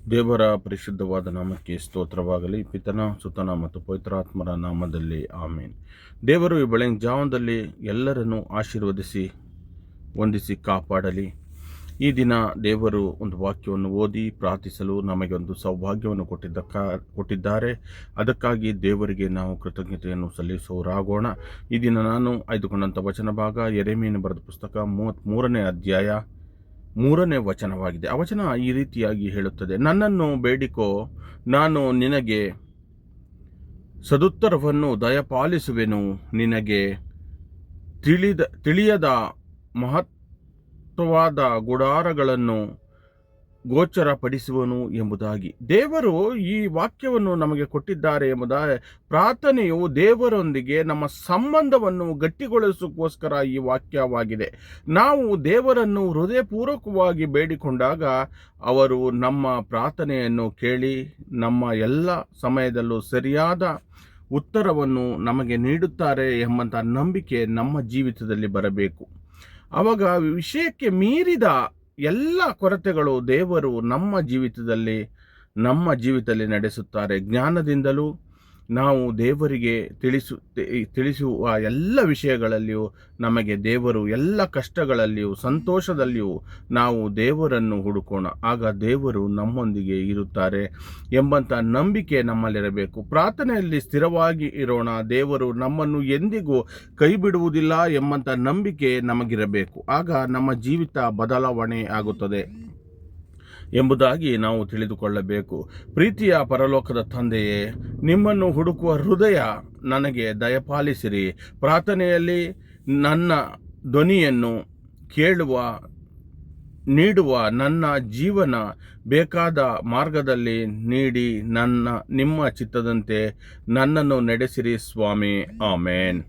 ದೇವರ ಪರಿಶುದ್ಧವಾದ ನಾಮಕ್ಕೆ ಸ್ತೋತ್ರವಾಗಲಿ. ಪಿತನ, ಸುತನ ಮತ್ತು ಪವಿತ್ರಾತ್ಮರ ನಾಮದಲ್ಲಿ ಆಮೇನ್. ದೇವರು ಈ ಬೆಳಗಿನ ಜಾವದಲ್ಲಿ ಎಲ್ಲರನ್ನೂ ಆಶೀರ್ವದಿಸಿ ವಂದಿಸಿ ಕಾಪಾಡಲಿ. ಈ ದಿನ ದೇವರು ಒಂದು ವಾಕ್ಯವನ್ನು ಓದಿ ಪ್ರಾರ್ಥಿಸಲು ನಮಗೆ ಒಂದು ಸೌಭಾಗ್ಯವನ್ನು ಕೊಟ್ಟಿದ್ದಾರೆ. ಅದಕ್ಕಾಗಿ ದೇವರಿಗೆ ನಾವು ಕೃತಜ್ಞತೆಯನ್ನು ಸಲ್ಲಿಸುವರಾಗೋಣ. ಈ ದಿನ ನಾನು ಆಯ್ದುಕೊಂಡಂಥ ವಚನ ಭಾಗ ಯೆರೆಮೀಯನ ಬರೆದ ಪುಸ್ತಕ 33ನೇ ಅಧ್ಯಾಯ 3ನೇ ವಚನವಾಗಿದೆ. ಆ ವಚನ ಈ ರೀತಿಯಾಗಿ ಹೇಳುತ್ತದೆ: ನನ್ನನ್ನು ಬೇಡಿಕೋ, ನಾನು ನಿನಗೆ ಸದುತ್ತರವನ್ನು ದಯಪಾಲಿಸುವೆನು, ನಿನಗೆ ತಿಳಿಯದ ಮಹತ್ವವಾದ ಗುಡಾರಗಳನ್ನು ಗೋಚರಪಡಿಸುವನು ಎಂಬುದಾಗಿ ದೇವರು ಈ ವಾಕ್ಯವನ್ನು ನಮಗೆ ಕೊಟ್ಟಿದ್ದಾರೆ. ಎಂಬುದಾಗಿ ಪ್ರಾರ್ಥನೆಯು ದೇವರೊಂದಿಗೆ ನಮ್ಮ ಸಂಬಂಧವನ್ನು ಗಟ್ಟಿಗೊಳಿಸೋಕ್ಕೋಸ್ಕರ ಈ ವಾಕ್ಯವಾಗಿದೆ. ನಾವು ದೇವರನ್ನು ಹೃದಯಪೂರ್ವಕವಾಗಿ ಬೇಡಿಕೊಂಡಾಗ ಅವರು ನಮ್ಮ ಪ್ರಾರ್ಥನೆಯನ್ನು ಕೇಳಿ ನಮ್ಮ ಎಲ್ಲ ಸಮಯದಲ್ಲೂ ಸರಿಯಾದ ಉತ್ತರವನ್ನು ನಮಗೆ ನೀಡುತ್ತಾರೆ ಎಂಬಂಥ ನಂಬಿಕೆ ನಮ್ಮ ಜೀವಿತದಲ್ಲಿ ಬರಬೇಕು. ಆವಾಗ ವಿಷಯಕ್ಕೆ ಮೀರಿದ ಎಲ್ಲ ಕೊರತೆಗಳು ದೇವರು ನಮ್ಮ ಜೀವಿತದಲ್ಲಿ ನಡೆಸುತ್ತಾರೆ. ಜ್ಞಾನದಿಂದಲೂ ನಾವು ದೇವರಿಗೆ ತಿಳಿಸುವ ಎಲ್ಲ ವಿಷಯಗಳಲ್ಲಿಯೂ ನಮಗೆ ದೇವರು ಎಲ್ಲ ಕಷ್ಟಗಳಲ್ಲಿಯೂ ಸಂತೋಷದಲ್ಲಿಯೂ ನಾವು ದೇವರನ್ನು ಹುಡುಕೋಣ. ಆಗ ದೇವರು ನಮ್ಮೊಂದಿಗೆ ಇರುತ್ತಾರೆ ಎಂಬಂಥ ನಂಬಿಕೆ ನಮ್ಮಲ್ಲಿರಬೇಕು. ಪ್ರಾರ್ಥನೆಯಲ್ಲಿ ಸ್ಥಿರವಾಗಿ ಇರೋಣ. ದೇವರು ನಮ್ಮನ್ನು ಎಂದಿಗೂ ಕೈ ಬಿಡುವುದಿಲ್ಲ ಎಂಬಂಥ ನಂಬಿಕೆ ನಮಗಿರಬೇಕು. ಆಗ ನಮ್ಮ ಜೀವಿತ ಬದಲಾವಣೆ ಆಗುತ್ತದೆ ಎಂಬುದಾಗಿ ನಾವು ತಿಳಿದುಕೊಳ್ಳಬೇಕು. ಪ್ರೀತಿಯ ಪರಲೋಕದ ತಂದೆಯೇ, ನಿಮ್ಮನ್ನು ಹುಡುಕುವ ಹೃದಯ ನನಗೆ ದಯಪಾಲಿಸಿರಿ. ಪ್ರಾರ್ಥನೆಯಲ್ಲಿ ನನ್ನ ಧ್ವನಿಯನ್ನು ನೀಡುವ ನನ್ನ ಜೀವನ ಬೇಕಾದ ಮಾರ್ಗದಲ್ಲಿ ನೀಡಿ ನಿಮ್ಮ ಚಿತ್ತದಂತೆ ನನ್ನನ್ನು ನಡೆಸಿರಿ ಸ್ವಾಮಿ. ಆಮೇನ್.